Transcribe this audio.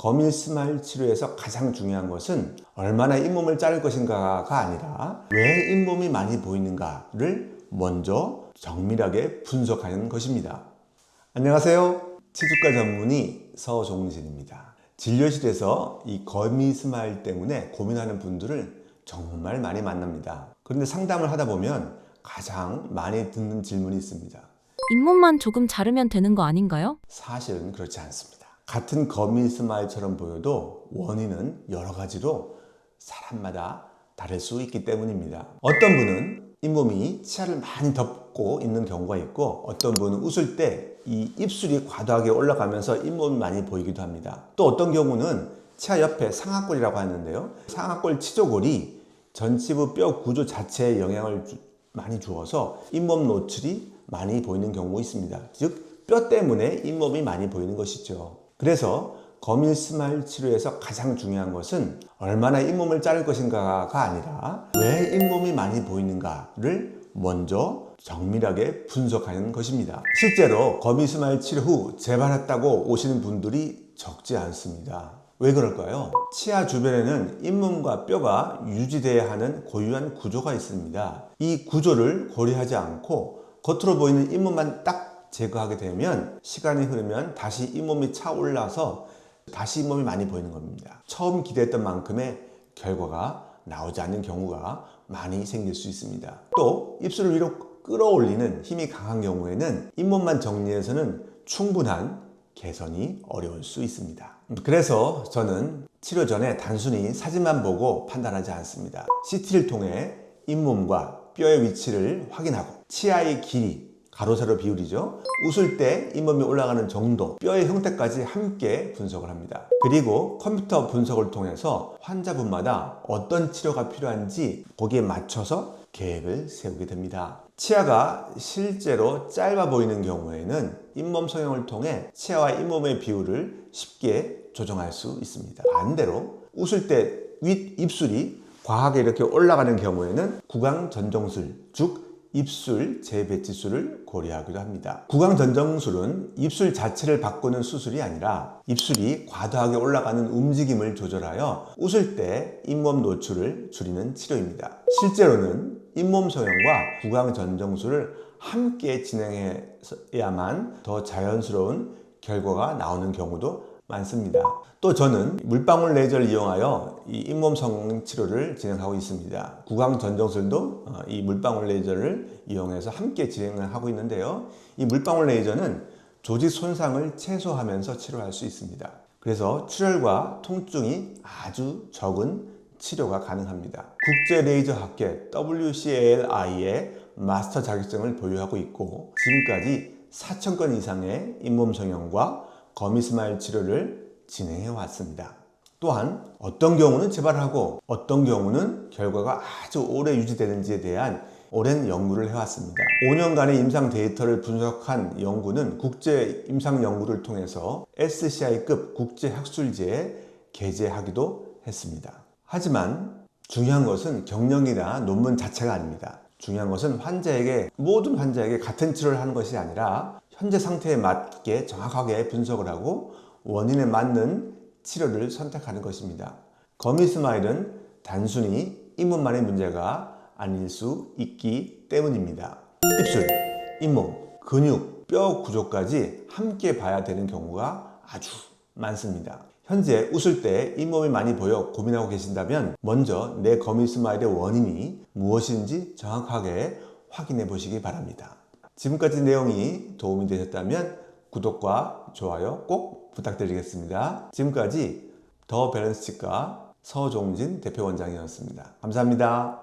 거미 스마일 치료에서 가장 중요한 것은 얼마나 잇몸을 자를 것인가가 아니라 왜 잇몸이 많이 보이는가를 먼저 정밀하게 분석하는 것입니다. 안녕하세요. 치주과 전문의 서종진입니다. 진료실에서 이 거미 스마일 때문에 고민하는 분들을 정말 많이 만납니다. 그런데 상담을 하다 보면 가장 많이 듣는 질문이 있습니다. 잇몸만 조금 자르면 되는 거 아닌가요? 사실은 그렇지 않습니다. 같은 거미 스마일처럼 보여도 원인은 여러 가지로 사람마다 다를 수 있기 때문입니다. 어떤 분은 잇몸이 치아를 많이 덮고 있는 경우가 있고, 어떤 분은 웃을 때 이 입술이 과도하게 올라가면서 잇몸이 많이 보이기도 합니다. 또 어떤 경우는 치아 옆에 상악골이라고 하는데요, 상악골 치조골이 전치부 뼈 구조 자체에 영향을 많이 주어서 잇몸 노출이 많이 보이는 경우가 있습니다. 즉, 뼈 때문에 잇몸이 많이 보이는 것이죠. 그래서 거미 스마일 치료에서 가장 중요한 것은 얼마나 잇몸을 자를 것인가가 아니라 왜 잇몸이 많이 보이는가를 먼저 정밀하게 분석하는 것입니다. 실제로 거미 스마일 치료 후 재발했다고 오시는 분들이 적지 않습니다. 왜 그럴까요? 치아 주변에는 잇몸과 뼈가 유지돼야 하는 고유한 구조가 있습니다. 이 구조를 고려하지 않고 겉으로 보이는 잇몸만 딱 제거하게 되면 시간이 흐르면 다시 잇몸이 차올라서 다시 잇몸이 많이 보이는 겁니다. 처음 기대했던 만큼의 결과가 나오지 않는 경우가 많이 생길 수 있습니다. 또 입술을 위로 끌어올리는 힘이 강한 경우에는 잇몸만 정리해서는 충분한 개선이 어려울 수 있습니다. 그래서 저는 치료 전에 단순히 사진만 보고 판단하지 않습니다. CT를 통해 잇몸과 뼈의 위치를 확인하고 치아의 길이, 가로 세로 비율이죠, 웃을 때 잇몸이 올라가는 정도, 뼈의 형태까지 함께 분석을 합니다. 그리고 컴퓨터 분석을 통해서 환자분마다 어떤 치료가 필요한지 거기에 맞춰서 계획을 세우게 됩니다. 치아가 실제로 짧아 보이는 경우에는 잇몸 성형을 통해 치아와 잇몸의 비율을 쉽게 조정할 수 있습니다. 반대로 웃을 때 윗 입술이 과하게 이렇게 올라가는 경우에는 구강 전정술, 즉 입술 재배치술을 고려하기도 합니다. 구강 전정술은 입술 자체를 바꾸는 수술이 아니라 입술이 과도하게 올라가는 움직임을 조절하여 웃을 때 잇몸 노출을 줄이는 치료입니다. 실제로는 잇몸 성형과 구강 전정술을 함께 진행해야만 더 자연스러운 결과가 나오는 경우도 많습니다. 또 저는 물방울 레이저를 이용하여 이 잇몸 성형 치료를 진행하고 있습니다. 구강 전정술도 이 물방울 레이저를 이용해서 함께 진행을 하고 있는데요, 이 물방울 레이저는 조직 손상을 최소화하면서 치료할 수 있습니다. 그래서 출혈과 통증이 아주 적은 치료가 가능합니다. 국제 레이저 학회 WCLI의 마스터 자격증을 보유하고 있고, 지금까지 4,000건 이상의 잇몸 성형과 거미 스마일 치료를 진행해 왔습니다. 또한 어떤 경우는 재발하고 어떤 경우는 결과가 아주 오래 유지되는지에 대한 오랜 연구를 해왔습니다. 5년간의 임상 데이터를 분석한 연구는 국제 임상 연구를 통해서 SCI급 국제학술지에 게재하기도 했습니다. 하지만 중요한 것은 경력이나 논문 자체가 아닙니다. 중요한 것은 모든 환자에게 같은 치료를 하는 것이 아니라 현재 상태에 맞게 정확하게 분석을 하고 원인에 맞는 치료를 선택하는 것입니다. 거미 스마일은 단순히 잇몸만의 문제가 아닐 수 있기 때문입니다. 입술, 잇몸, 근육, 뼈 구조까지 함께 봐야 되는 경우가 아주 많습니다. 현재 웃을 때 잇몸이 많이 보여 고민하고 계신다면 먼저 내 거미 스마일의 원인이 무엇인지 정확하게 확인해 보시기 바랍니다. 지금까지 내용이 도움이 되셨다면 구독과 좋아요 꼭 부탁드리겠습니다. 지금까지 더 밸런스 치과 서종진 대표원장이었습니다. 감사합니다.